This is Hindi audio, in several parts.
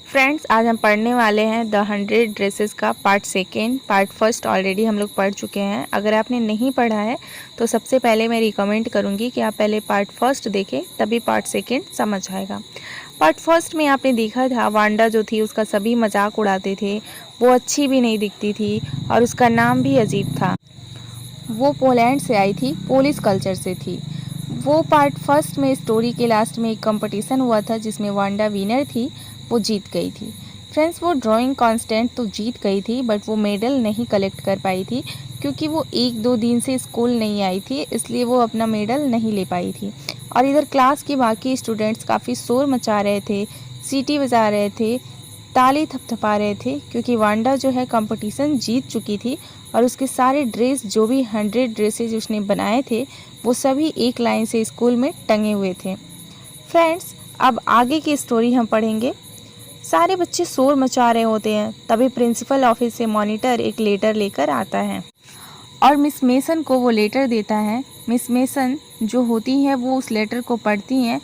फ्रेंड्स, आज हम पढ़ने वाले हैं द 100 ड्रेसेस का part second. Part first already हम लोग पढ़ चुके हैं। अगर आपने नहीं पढ़ा है तो सबसे पहले मैं रिकमेंड करूंगी कि आप पहले पार्ट फर्स्ट देखें, तभी पार्ट सेकेंड समझ आएगा। पार्ट फर्स्ट में आपने देखा था वांडा जो थी उसका सभी मजाक उड़ाते थे, वो अच्छी भी नहीं दिखती थी और उसका नाम भी अजीब था। वो पोलैंड से आई थी, पोलिश कल्चर से थी। वो पार्ट फर्स्ट में स्टोरी के लास्ट में एक कंपटीशन हुआ था जिसमें वांडा विनर थी, वो जीत गई थी। फ्रेंड्स, वो ड्राइंग कांस्टेंट तो जीत गई थी बट वो मेडल नहीं कलेक्ट कर पाई थी क्योंकि वो 1-2 दिन से स्कूल नहीं आई थी, इसलिए वो अपना मेडल नहीं ले पाई थी। और इधर क्लास के बाकी स्टूडेंट्स काफ़ी शोर मचा रहे थे, सीटी बजा रहे थे, ताली थपथपा रहे थे क्योंकि वांडा जो है कंपटीशन जीत चुकी थी और उसके सारे ड्रेस जो भी 100 ड्रेसेस उसने बनाए थे वो सभी एक लाइन से स्कूल में टंगे हुए थे। फ्रेंड्स, अब आगे की स्टोरी हम पढ़ेंगे। सारे बच्चे शोर मचा रहे होते हैं, तभी प्रिंसिपल ऑफिस से मॉनिटर एक लेटर लेकर आता है और मिस मेसन को वो लेटर देता है। मिस मेसन जो होती है वो उस लेटर को पढ़ती हैं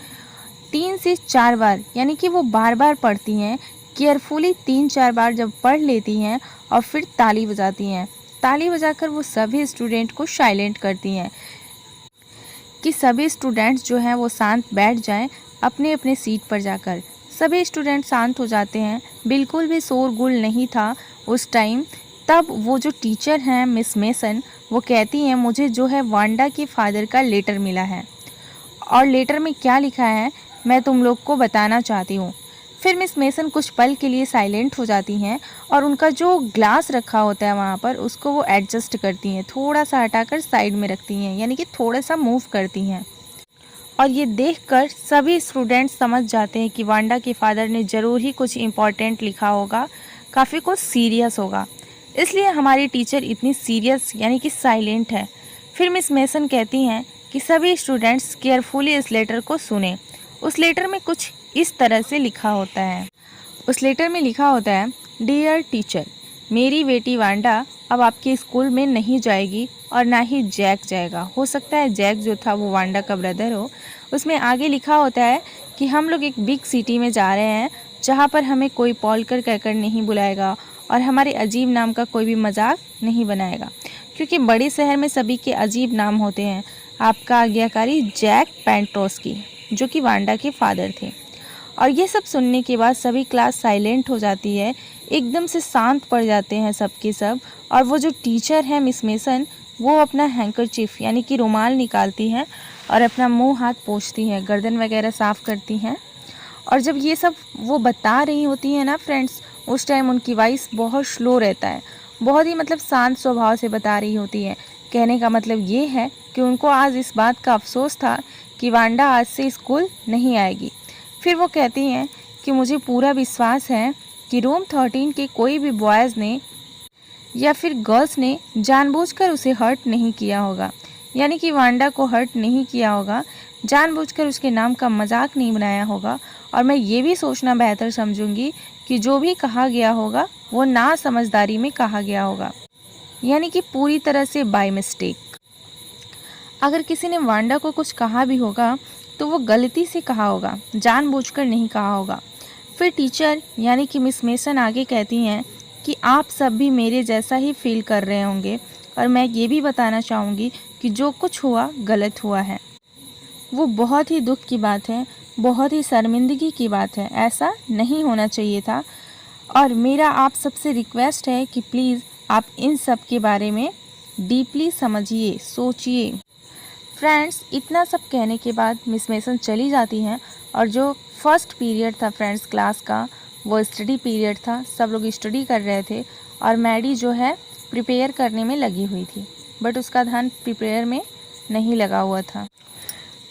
3 से 4 बार, यानी कि वो बार बार पढ़ती हैं केयरफुली। 3-4 बार जब पढ़ लेती हैं और फिर ताली बजाती हैं। ताली बजाकर वो सभी स्टूडेंट को साइलेंट करती हैं कि सभी स्टूडेंट्स जो हैं वो शांत बैठ जाएं अपने अपने सीट पर जाकर। सभी स्टूडेंट शांत हो जाते हैं, बिल्कुल भी शोरगुल नहीं था उस टाइम। तब वो जो टीचर हैं मिस मेसन, वो कहती हैं मुझे जो है वांडा के फादर का लेटर मिला है और लेटर में क्या लिखा है मैं तुम लोग को बताना चाहती हूँ। फिर मिस मेसन कुछ पल के लिए साइलेंट हो जाती हैं और उनका जो ग्लास रखा होता है वहाँ पर उसको वो एडजस्ट करती हैं, थोड़ा सा हटाकर साइड में रखती हैं, यानी कि थोड़ा सा मूव करती हैं। और ये देखकर सभी स्टूडेंट्स समझ जाते हैं कि वांडा के फादर ने ज़रूर ही कुछ इम्पोर्टेंट लिखा होगा, काफ़ी कुछ सीरियस होगा, इसलिए हमारी टीचर इतनी सीरियस यानी कि साइलेंट है। फिर मिस मेसन कहती हैं कि सभी स्टूडेंट्स केयरफुली इस लेटर को सुने। उस लेटर में कुछ इस तरह से लिखा होता है। उस लेटर में लिखा होता है, डियर टीचर, मेरी बेटी वांडा अब आपके स्कूल में नहीं जाएगी और ना ही जैक जाएगा। हो सकता है जैक जो था वो वांडा का ब्रदर हो। उसमें आगे लिखा होता है कि हम लोग एक बिग सिटी में जा रहे हैं जहाँ पर हमें कोई पॉलकर कहकर नहीं बुलाएगा और हमारे अजीब नाम का कोई भी मजाक नहीं बनाएगा, क्योंकि बड़े शहर में सभी के अजीब नाम होते हैं। आपका आज्ञाकारी जैक पेंट्रोस्की, जो कि वांडा के फादर थे। और ये सब सुनने के बाद सभी क्लास साइलेंट हो जाती है, एकदम से शांत पड़ जाते हैं सबके सब। और वो जो टीचर है मिस मेसन, वो अपना हैंकरचीफ यानी कि रुमाल निकालती हैं और अपना मुंह हाथ पोंछती हैं, गर्दन वगैरह साफ़ करती हैं। और जब ये सब वो बता रही होती है ना फ्रेंड्स, उस टाइम उनकी वॉइस बहुत स्लो रहता है, बहुत ही मतलब शांत स्वभाव से बता रही होती है। कहने का मतलब ये है कि उनको आज इस बात का अफसोस था कि वांडा आज से स्कूल नहीं आएगी। फिर वो कहती हैं कि मुझे पूरा विश्वास है कि रूम 13 के कोई भी बॉयज़ ने या फिर गर्ल्स ने जानबूझकर उसे हर्ट नहीं किया होगा, यानी कि वांडा को हर्ट नहीं किया होगा, जानबूझकर उसके नाम का मजाक नहीं बनाया होगा। और मैं ये भी सोचना बेहतर समझूंगी कि जो भी कहा गया होगा वो ना समझदारी में कहा गया होगा, यानी कि पूरी तरह से बाय मिस्टेक। अगर किसी ने वांडा को कुछ कहा भी होगा तो वो गलती से कहा होगा, जानबूझकर नहीं कहा होगा। फिर टीचर यानी कि मिस मेसन आगे कहती हैं कि आप सब भी मेरे जैसा ही फील कर रहे होंगे और मैं ये भी बताना चाहूँगी कि जो कुछ हुआ गलत हुआ है। वो बहुत ही दुख की बात है, बहुत ही शर्मिंदगी की बात है, ऐसा नहीं होना चाहिए था। और मेरा आप सबसे रिक्वेस्ट है कि प्लीज़ आप इन सब के बारे में डीपली समझिए, सोचिए। फ्रेंड्स, इतना सब कहने के बाद मिस मेसन चली जाती हैं और जो फर्स्ट पीरियड था फ्रेंड्स क्लास का, वो स्टडी पीरियड था। सब लोग स्टडी कर रहे थे और मैडी जो है प्रिपेयर करने में लगी हुई थी, बट उसका ध्यान प्रिपेयर में नहीं लगा हुआ था।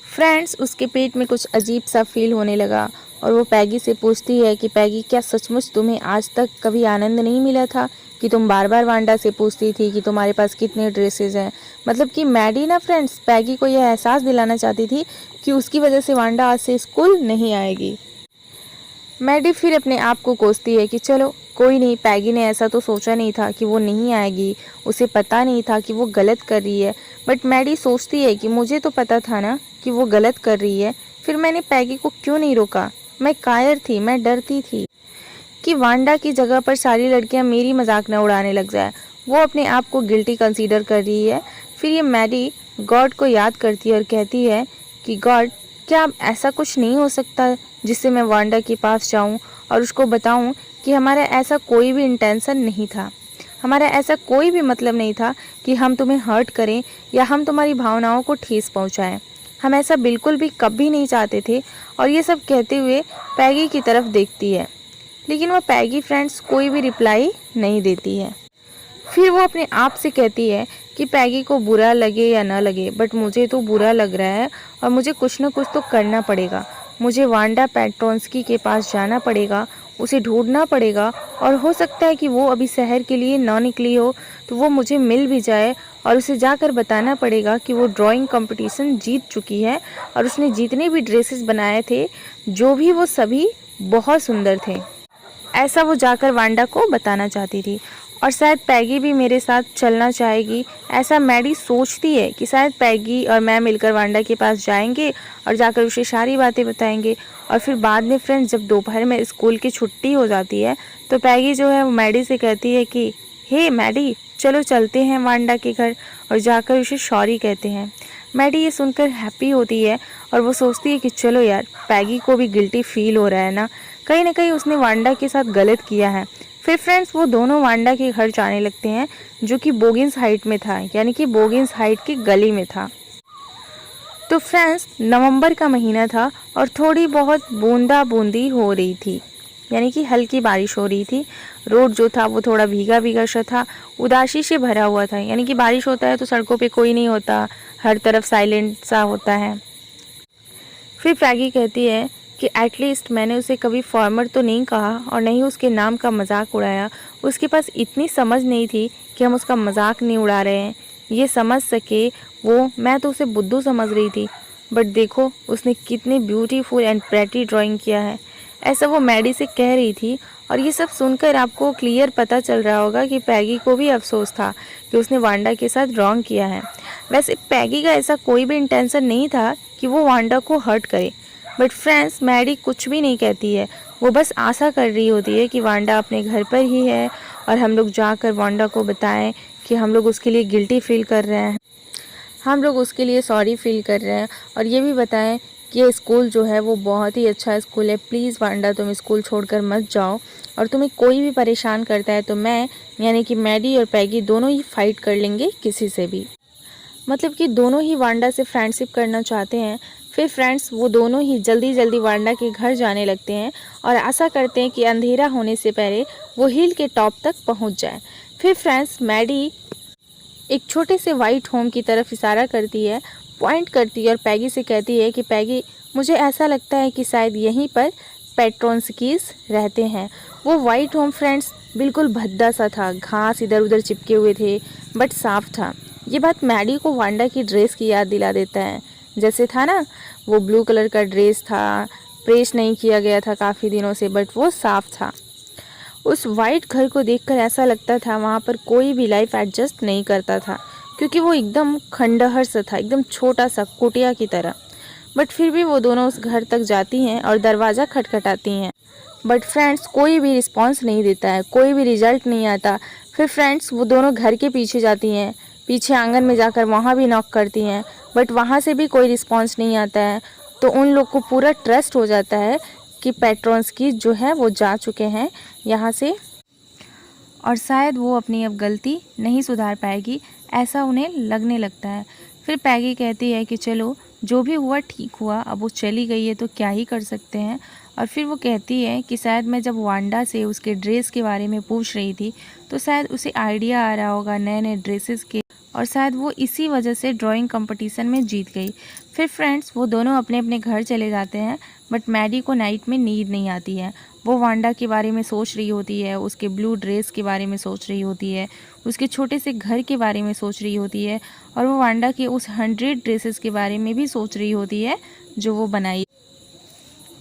फ्रेंड्स, उसके पेट में कुछ अजीब सा फील होने लगा और वो पैगी से पूछती है कि पैगी, क्या सचमुच तुम्हें आज तक कभी आनंद नहीं मिला था कि तुम बार बार वांडा से पूछती थी कि तुम्हारे पास कितने ड्रेसेस हैं? मतलब कि मैडी ना फ्रेंड्स पैगी को यह एहसास दिलाना चाहती थी कि उसकी वजह से वांडा आज से स्कूल नहीं आएगी। मैडी फिर अपने आप को कोसती है कि चलो कोई नहीं, पैगी ने ऐसा तो सोचा नहीं था कि वो नहीं आएगी, उसे पता नहीं था कि वो गलत कर रही है। बट मैडी सोचती है कि मुझे तो पता था ना कि वो गलत कर रही है, फिर मैंने पैगी को क्यों नहीं रोका? मैं कायर थी, मैं डरती थी। कि वांडा की जगह पर सारी लड़कियां मेरी मजाक न उड़ाने लग जाए। वो अपने आप को गिल्टी कंसीडर कर रही है। फिर ये मैडी गॉड को याद करती है और कहती है कि गॉड, क्या ऐसा कुछ नहीं हो सकता जिससे मैं वांडा के पास जाऊं और उसको बताऊं कि हमारा ऐसा कोई भी इंटेंशन नहीं था, हमारा ऐसा कोई भी मतलब नहीं था कि हम तुम्हें हर्ट करें या हम तुम्हारी भावनाओं को ठेस पहुंचाएं। हम ऐसा बिल्कुल भी कभी नहीं चाहते थे। और ये सब कहते हुए पैगी की तरफ देखती है, लेकिन वह पैगी फ्रेंड्स कोई भी रिप्लाई नहीं देती है। फिर वो अपने आप से कहती है कि पैगी को बुरा लगे या ना लगे, बट मुझे तो बुरा लग रहा है और मुझे कुछ ना कुछ तो करना पड़ेगा। मुझे वांडा पेट्रोंस्की के पास जाना पड़ेगा, उसे ढूंढना पड़ेगा और हो सकता है कि वो अभी शहर के लिए ना निकली हो तो वो मुझे मिल भी जाए और उसे जाकर बताना पड़ेगा कि वो ड्राइंग कंपटीशन जीत चुकी है और उसने जितने भी ड्रेसेस बनाए थे जो भी वो सभी बहुत सुंदर थे। ऐसा वो जाकर वांडा को बताना चाहती थी। और शायद पैगी भी मेरे साथ चलना चाहेगी। ऐसा मैडी सोचती है कि शायद पैगी और मैं मिलकर वांडा के पास जाएंगे और जाकर उसे सारी बातें बताएंगे। और फिर बाद में फ्रेंड्स जब दोपहर में स्कूल की छुट्टी हो जाती है तो पैगी जो है वो मैडी से कहती है कि हे मैडी, चलो चलते हैं वांडा के घर, और जाकर उसे सॉरी कहते हैं। मैडी ये सुनकर हैप्पी होती है और वो सोचती है कि चलो यार, पैगी को भी गिल्टी फील हो रहा है ना कहीं उसने वांडा के साथ गलत किया है। फिर फ्रेंड्स वो दोनों वांडा के घर जाने लगते हैं जो कि बोगिंस हाइट में था, यानी कि बोगिंस हाइट की गली में था। तो फ्रेंड्स नवंबर का महीना था और थोड़ी बहुत बूंदा बूंदी हो रही थी, यानी कि हल्की बारिश हो रही थी। रोड जो था वो थोड़ा भीगा भीगा सा था, उदासी से भरा हुआ था, यानी कि बारिश होता है तो सड़कों पे कोई नहीं होता, हर तरफ साइलेंट सा होता है। फिर पैगी कहती है कि एटलीस्ट मैंने उसे कभी फार्मर तो नहीं कहा और नहीं उसके नाम का मजाक उड़ाया। उसके पास इतनी समझ नहीं थी कि हम उसका मजाक नहीं उड़ा रहे हैं, ये समझ सके वो। मैं तो उसे बुद्धू समझ रही थी, बट देखो उसने कितनी ब्यूटीफुल एंड प्रेटी ड्राइंग किया है। ऐसा वो मैडी से कह रही थी। और ये सब सुनकर आपको क्लियर पता चल रहा होगा कि पैगी को भी अफसोस था कि उसने वांडा के साथ रॉन्ग किया है। वैसे पैगी का ऐसा कोई भी इंटेंशन नहीं था कि वो वांडा को हर्ट करे, बट फ्रेंड्स मैडी कुछ भी नहीं कहती है। वो बस आशा कर रही होती है कि वांडा अपने घर पर ही है और हम लोग जाकर वांडा को बताएं कि हम लोग उसके लिए गिल्टी फील कर रहे हैं, हम लोग उसके लिए सॉरी फील कर रहे हैं, और ये भी बताएं कि ये स्कूल जो है वो बहुत ही अच्छा स्कूल है। प्लीज़ वांडा तुम स्कूल छोड़कर मत जाओ, और तुम्हें कोई भी परेशान करता है तो मैं यानी कि मैडी और पैगी दोनों ही फाइट कर लेंगे किसी से भी। मतलब कि दोनों ही वांडा से फ्रेंडशिप करना चाहते हैं। फिर फ्रेंड्स वो दोनों ही जल्दी जल्दी वांडा के घर जाने लगते हैं और आशा करते हैं कि अंधेरा होने से पहले वो हिल के टॉप तक पहुंच जाए। फिर फ्रेंड्स मैडी एक छोटे से वाइट होम की तरफ इशारा करती है, पॉइंट करती है और पैगी से कहती है कि पैगी, मुझे ऐसा लगता है कि शायद यहीं पर पेट्रोंस्कीज रहते हैं। वो वाइट होम फ्रेंड्स बिल्कुल भद्दा सा था, घास इधर उधर चिपके हुए थे, बट साफ था। ये बात मैडी को वांडा की ड्रेस की याद दिला देता है। जैसे था ना, वो ब्लू कलर का ड्रेस था, प्रेस नहीं किया गया था काफ़ी दिनों से, बट वो साफ था। उस वाइट घर को देखकर ऐसा लगता था वहाँ पर कोई भी लाइफ एडजस्ट नहीं करता था, क्योंकि वो एकदम खंडहर सा था, एकदम छोटा सा कुटिया की तरह। बट फिर भी वो दोनों उस घर तक जाती हैं और दरवाज़ा खटखटाती हैं, बट फ्रेंड्स कोई भी रिस्पांस नहीं देता है, कोई भी रिजल्ट नहीं आता। फिर फ्रेंड्स वो दोनों घर के पीछे जाती हैं, पीछे आंगन में जाकर वहाँ भी नॉक करती हैं, बट वहाँ से भी कोई रिस्पांस नहीं आता है। तो उन लोग को पूरा ट्रस्ट हो जाता है कि पेट्रोंस्की जो है वो जा चुके हैं यहाँ से, और शायद वो अपनी अब गलती नहीं सुधार पाएगी, ऐसा उन्हें लगने लगता है। फिर पैगी कहती है कि चलो जो भी हुआ ठीक हुआ, अब वो चली गई है तो क्या ही कर सकते हैं। और फिर वो कहती है कि शायद मैं जब वांडा से उसके ड्रेस के बारे में पूछ रही थी तो शायद उसे आइडिया आ रहा होगा नए नए ड्रेसेस के, और शायद वो इसी वजह से ड्राइंग कंपटीशन में जीत गई। फिर फ्रेंड्स वो दोनों अपने अपने घर चले जाते हैं, बट मैडी को नाइट में नींद नहीं आती है। वो वांडा के बारे में सोच रही होती है, उसके ब्लू ड्रेस के बारे में सोच रही होती है, उसके छोटे से घर के बारे में सोच रही होती है, और वो वांडा के उस 100 ड्रेसेस के बारे में भी सोच रही होती है जो वो बनाई,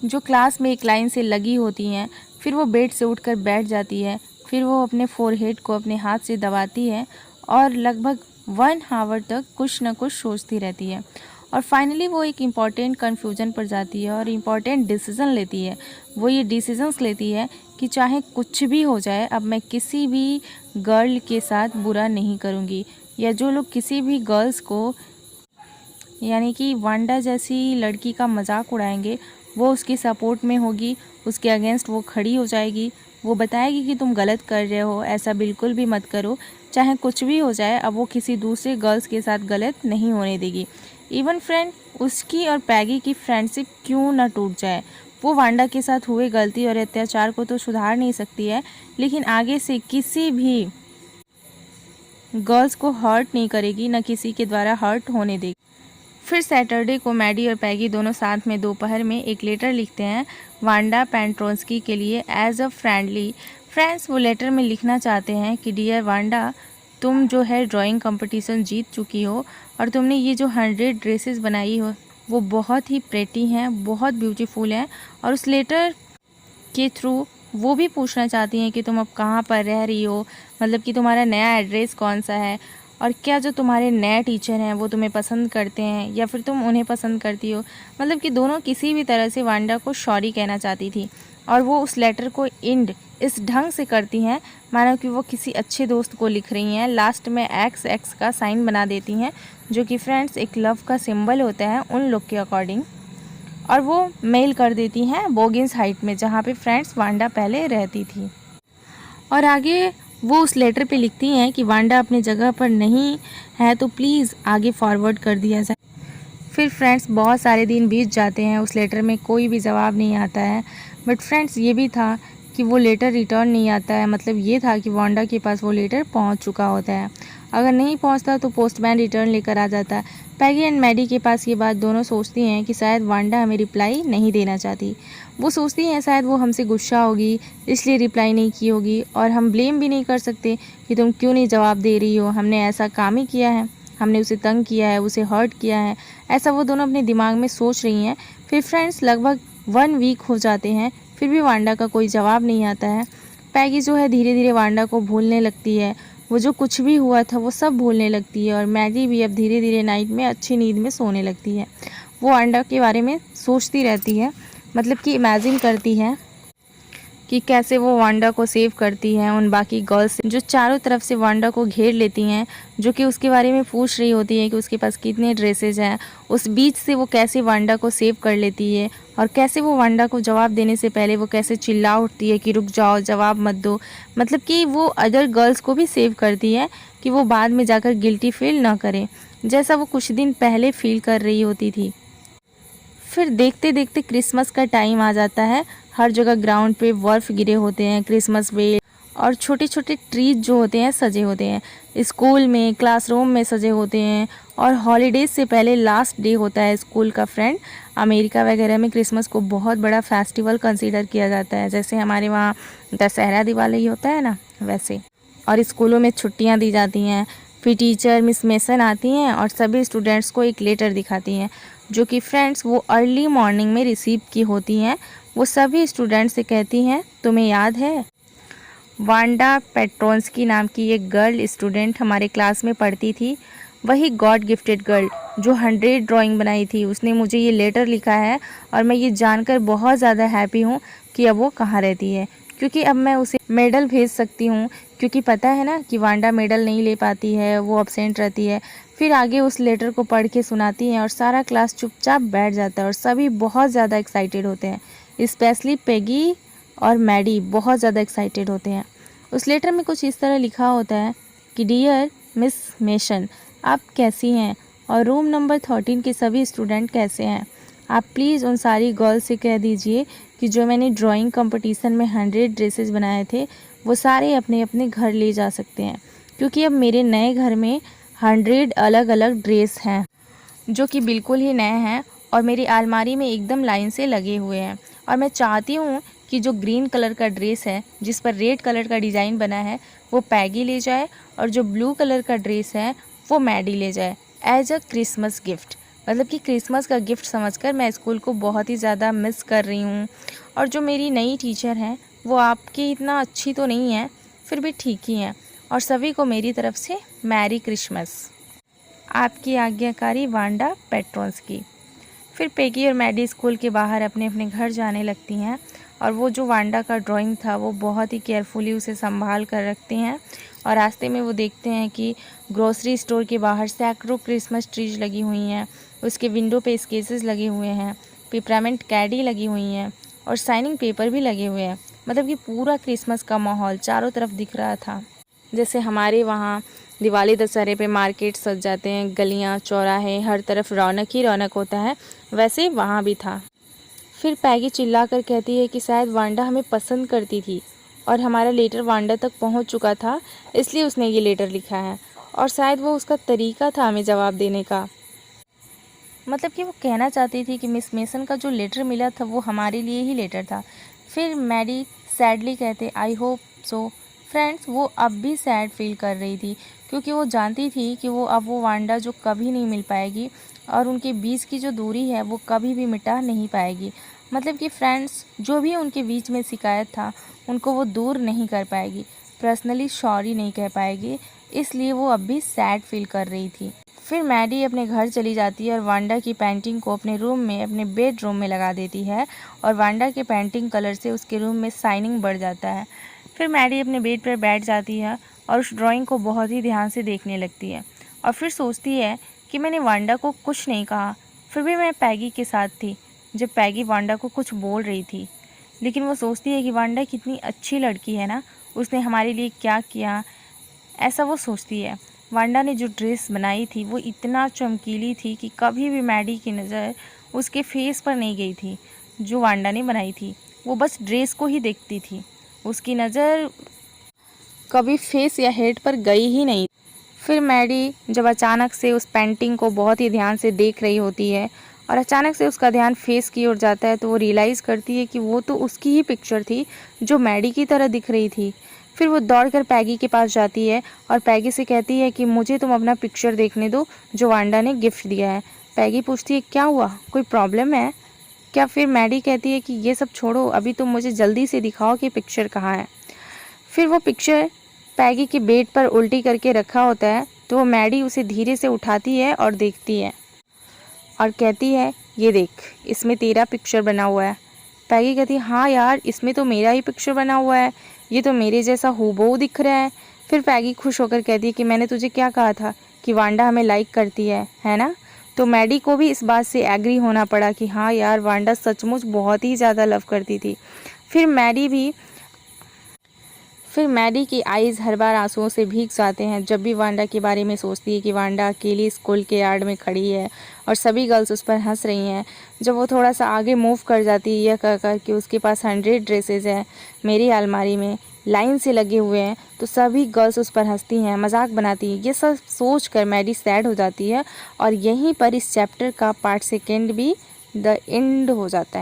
जो क्लास में एक लाइन से लगी होती हैं। फिर वो बेड से उठकर बैठ जाती है, फिर वो अपने फोरहेड को अपने हाथ से दबाती है और लगभग 1 आवर तक कुछ न कुछ सोचती रहती है। और फाइनली वो एक इम्पॉर्टेंट कन्फ्यूजन पर जाती है और इम्पॉर्टेंट डिसीज़न लेती है। वो ये डिसीजंस लेती है कि चाहे कुछ भी हो जाए, अब मैं किसी भी गर्ल के साथ बुरा नहीं करूँगी, या जो लोग किसी भी गर्ल्स को यानी कि वांडा जैसी लड़की का मजाक उड़ाएंगे, वो उसकी सपोर्ट में होगी, उसके अगेंस्ट वो खड़ी हो जाएगी, वो बताएगी कि तुम गलत कर रहे हो, ऐसा बिल्कुल भी मत करो, चाहे कुछ भी हो जाए। अब वो किसी दूसरे गर्ल्स के साथ गलत नहीं होने देगी। इवन फ्रेंड, उसकी और पैगी की फ्रेंडशिप क्यों ना टूट जाए, वो वांडा के साथ हुए गलती और अत्याचार को तो सुधार नहीं सकती है, लेकिन आगे से किसी भी गर्ल्स को हर्ट नहीं करेगी, ना किसी के द्वारा हर्ट होने देगी। फिर सैटरडे को मैडी और पैगी दोनों साथ में दोपहर में एक लेटर लिखते हैं वांडा पेंट्रोंस्की के लिए एज अ फ्रेंडली फ्रेंड्स। वो लेटर में लिखना चाहते हैं कि डियर वांडा, तुम जो है ड्राइंग कंपटीशन जीत चुकी हो और तुमने ये जो 100 ड्रेसेस बनाई हो वो बहुत ही प्रेटी हैं, बहुत ब्यूटीफुल हैं। और उस लेटर के थ्रू वो भी पूछना चाहती हैं कि तुम अब कहाँ पर रह रही हो, मतलब कि तुम्हारा नया एड्रेस कौन सा है, और क्या जो तुम्हारे नए टीचर हैं वो तुम्हें पसंद करते हैं या फिर तुम उन्हें पसंद करती हो। मतलब कि दोनों किसी भी तरह से वांडा को सॉरी कहना चाहती थी, और वो उस लेटर को एंड इस ढंग से करती हैं मानो कि वो किसी अच्छे दोस्त को लिख रही हैं। लास्ट में XX का साइन बना देती हैं, जो कि फ्रेंड्स एक लव का सिंबल होता है उन लोग के अकॉर्डिंग, और वो मेल कर देती हैं बोगिंस हाइट में, जहाँ पे फ्रेंड्स वांडा पहले रहती थी। और आगे वो उस लेटर पे लिखती हैं कि वांडा अपनी जगह पर नहीं है तो प्लीज़ आगे फॉरवर्ड कर दिया जाए। फिर फ्रेंड्स बहुत सारे दिन बीत जाते हैं, उस लेटर में कोई भी जवाब नहीं आता है। बट फ्रेंड्स ये भी था कि वो लेटर रिटर्न नहीं आता है, मतलब ये था कि वांडा के पास वो लेटर पहुंच चुका होता है। अगर नहीं पहुंचता तो पोस्टमैन रिटर्न लेकर आ जाता है। पैगी एंड मैडी के पास ये बात दोनों सोचती हैं कि शायद वांडा हमें रिप्लाई नहीं देना चाहती। वो सोचती हैं शायद वो हमसे गुस्सा होगी इसलिए रिप्लाई नहीं की होगी, और हम ब्लेम भी नहीं कर सकते कि तुम क्यों नहीं जवाब दे रही हो, हमने ऐसा काम ही किया है, हमने उसे तंग किया है, उसे हर्ट किया है, ऐसा वो दोनों अपने दिमाग में सोच रही हैं। फिर फ्रेंड्स लगभग 1 वीक हो जाते हैं, फिर भी वांडा का कोई जवाब नहीं आता है। पैगी जो है धीरे धीरे वांडा को भूलने लगती है, वो जो कुछ भी हुआ था वो सब भूलने लगती है, और मैगी भी अब धीरे धीरे नाइट में अच्छी नींद में सोने लगती है। वो वांडा के बारे में सोचती रहती है, मतलब कि इमेजिन करती है कि कैसे वो वांडा को सेव करती है उन बाकी गर्ल्स जो चारों तरफ से वांडा को घेर लेती हैं, जो कि उसके बारे में पूछ रही होती है कि उसके पास कितने ड्रेसेस हैं। उस बीच से वो कैसे वांडा को सेव कर लेती है, और कैसे वो वांडा को जवाब देने से पहले वो कैसे चिल्ला उठती है कि रुक जाओ, जवाब मत दो। मतलब कि वो अदर गर्ल्स को भी सेव करती है कि वो बाद में जाकर गिल्टी फील ना करें, जैसा वो कुछ दिन पहले फील कर रही होती थी। फिर देखते देखते क्रिसमस का टाइम आ जाता है। हर जगह ग्राउंड पे बर्फ़ गिरे होते हैं, क्रिसमस वेल और छोटे छोटे ट्रीज जो होते हैं सजे होते हैं, स्कूल में क्लासरूम में सजे होते हैं। और हॉलीडेज से पहले लास्ट डे होता है स्कूल का फ्रेंड। अमेरिका वगैरह में क्रिसमस को बहुत बड़ा फेस्टिवल कंसीडर किया जाता है, जैसे हमारे वहाँ दशहरा दिवाली होता है ना, वैसे। और स्कूलों में छुट्टियाँ दी जाती हैं। फिर टीचर मिस मेसन आती हैं और सभी स्टूडेंट्स को एक लेटर दिखाती हैं, जो कि फ्रेंड्स वो अर्ली मॉर्निंग में रिसीव की होती हैं। वो सभी स्टूडेंट्स से कहती हैं, तुम्हें याद है वांडा पेट्रोंस्की नाम की एक गर्ल स्टूडेंट हमारे क्लास में पढ़ती थी, वही गॉड गिफ्टेड गर्ल जो 100 ड्राइंग बनाई थी, उसने मुझे ये लेटर लिखा है। और मैं ये जानकर बहुत ज़्यादा हैप्पी हूँ कि अब वो कहाँ रहती है, क्योंकि अब मैं उसे मेडल भेज सकती हूँ, क्योंकि पता है ना कि वांडा मेडल नहीं ले पाती है, वो अब्सेंट रहती है। फिर आगे उस लेटर को पढ़ के सुनाती हैं और सारा क्लास चुपचाप बैठ जाता है और सभी बहुत ज़्यादा एक्साइटेड होते हैं, स्पेशली पेगी और मैडी बहुत ज़्यादा एक्साइटेड होते हैं। उस लेटर में कुछ इस तरह लिखा होता है कि डियर मिस मेसन, आप कैसी हैं, और रूम नंबर 13 के सभी स्टूडेंट कैसे हैं। आप प्लीज़ उन सारी गर्ल्स से कह दीजिए कि जो मैंने ड्राइंग कंपटीशन में 100 ड्रेसेस बनाए थे वो सारे अपने अपने घर ले जा सकते हैं, क्योंकि अब मेरे नए घर में 100 अलग अलग ड्रेस हैं जो कि बिल्कुल ही नए हैं और मेरी अलमारी में एकदम लाइन से लगे हुए हैं। और मैं चाहती हूँ कि जो ग्रीन कलर का ड्रेस है जिस पर रेड कलर का डिज़ाइन बना है वो पैगी ले जाए, और जो ब्लू कलर का ड्रेस है वो मैडी ले जाए एज अ क्रिसमस गिफ्ट। मतलब कि क्रिसमस का गिफ्ट समझकर मैं स्कूल को बहुत ही ज़्यादा मिस कर रही हूँ। और जो मेरी नई टीचर हैं वो आपकी इतना अच्छी तो नहीं है, फिर भी ठीक ही हैं। और सभी को मेरी तरफ से मैरी क्रिसमस। आपकी आज्ञाकारी वांडा पेट्रोंस्की। फिर पेगी और मैडी स्कूल के बाहर अपने अपने घर जाने लगती हैं और वो जो वांडा का ड्राइंग था वो बहुत ही केयरफुली उसे संभाल कर रखती हैं। और रास्ते में वो देखते हैं कि ग्रोसरी स्टोर के बाहर सैकड़ों क्रिसमस ट्रीज लगी हुई हैं, उसके विंडो पे स्केचेस लगे हुए हैं, पिपरामेंट कैडी लगी हुई हैं और साइनिंग पेपर भी लगे हुए हैं। मतलब कि पूरा क्रिसमस का माहौल चारों तरफ दिख रहा था। जैसे हमारे वहाँ दिवाली दशहरे पे मार्केट सज जाते हैं, गलियाँ चौराहे हर तरफ रौनक ही रौनक होता है, वैसे वहाँ भी था। फिर पैगी चिल्ला कर कहती है कि शायद वांडा हमें पसंद करती थी और हमारा लेटर वांडा तक पहुँच चुका था, इसलिए उसने ये लेटर लिखा है और शायद वो उसका तरीका था हमें जवाब देने का। मतलब कि वो कहना चाहती थी कि मिस मेसन का जो लेटर मिला था वो हमारे लिए ही लेटर था। फिर मैडी सैडली कहते आई होप सो। फ्रेंड्स, वो अब भी सैड फील कर रही थी क्योंकि वो जानती थी कि वो वांडा जो कभी नहीं मिल पाएगी और उनके बीच की जो दूरी है वो कभी भी मिटा नहीं पाएगी। मतलब कि फ्रेंड्स, जो भी उनके बीच में शिकायत था उनको वो दूर नहीं कर पाएगी, पर्सनली सॉरी नहीं कह पाएगी, इसलिए वो अब भी सैड फील कर रही थी। फिर मैडी अपने घर चली जाती है और वांडा की पेंटिंग को अपने रूम में, अपने बेडरूम में लगा देती है और वांडा के पेंटिंग कलर से उसके रूम में शाइनिंग बढ़ जाता है। फिर मैडी अपने बेड पर बैठ जाती है और उस ड्राइंग को बहुत ही ध्यान से देखने लगती है और फिर सोचती है कि मैंने वांडा को कुछ नहीं कहा, फिर भी मैं पैगी के साथ थी जब पैगी वांडा को कुछ बोल रही थी। लेकिन वो सोचती है कि वांडा कितनी अच्छी लड़की है ना, उसने हमारे लिए क्या किया, ऐसा वो सोचती है। वांडा ने जो ड्रेस बनाई थी वो इतना चमकीली थी कि कभी भी मैडी की नज़र उसके फेस पर नहीं गई थी जो वांडा ने बनाई थी, वो बस ड्रेस को ही देखती थी, उसकी नज़र कभी फेस या हेड पर गई ही नहीं। फिर मैडी जब अचानक से उस पेंटिंग को बहुत ही ध्यान से देख रही होती है और अचानक से उसका ध्यान फेस की ओर जाता है तो वो रियलाइज़ करती है कि वो तो उसकी ही पिक्चर थी जो मैडी की तरह दिख रही थी। फिर वो दौड़कर पैगी के पास जाती है और पैगी से कहती है कि मुझे तुम अपना पिक्चर देखने दो जो वांडा ने गिफ्ट दिया है। पैगी पूछती है क्या हुआ, कोई प्रॉब्लम है क्या? फिर मैडी कहती है कि ये सब छोड़ो, अभी तुम मुझे जल्दी से दिखाओ कि पिक्चर कहाँ है। फिर वो पिक्चर पैगी के बेड पर उल्टी करके रखा होता है तो वो मैडी उसे धीरे से उठाती है और देखती है और कहती है ये देख, इसमें तेरा पिक्चर बना हुआ है। पैगी कहती है हाँ यार, इसमें तो मेरा ही पिक्चर बना हुआ है, ये तो मेरे जैसा हूबहू दिख रहा है। फिर पैगी खुश होकर कहती है कि मैंने तुझे क्या कहा था कि वांडा हमें लाइक करती है ना। तो मैडी को भी इस बात से एग्री होना पड़ा कि हाँ यार, वांडा सचमुच बहुत ही ज़्यादा लव करती थी। फिर मैडी की आईज़ हर बार आंसुओं से भीग जाते हैं जब भी वांडा के बारे में सोचती है कि वांडा अकेली स्कूल के यार्ड में खड़ी है और सभी गर्ल्स उस पर हंस रही हैं। जब वो थोड़ा सा आगे मूव कर जाती है यह कहकर कि उसके पास 100 ड्रेसेस हैं मेरी अलमारी में लाइन से लगे हुए हैं, तो सभी गर्ल्स उस पर हंसती हैं, मजाक बनाती हैं। ये सब सोच कर मैडी सैड हो जाती है और यहीं पर इस चैप्टर का पार्ट 2 भी द एंड हो जाता है।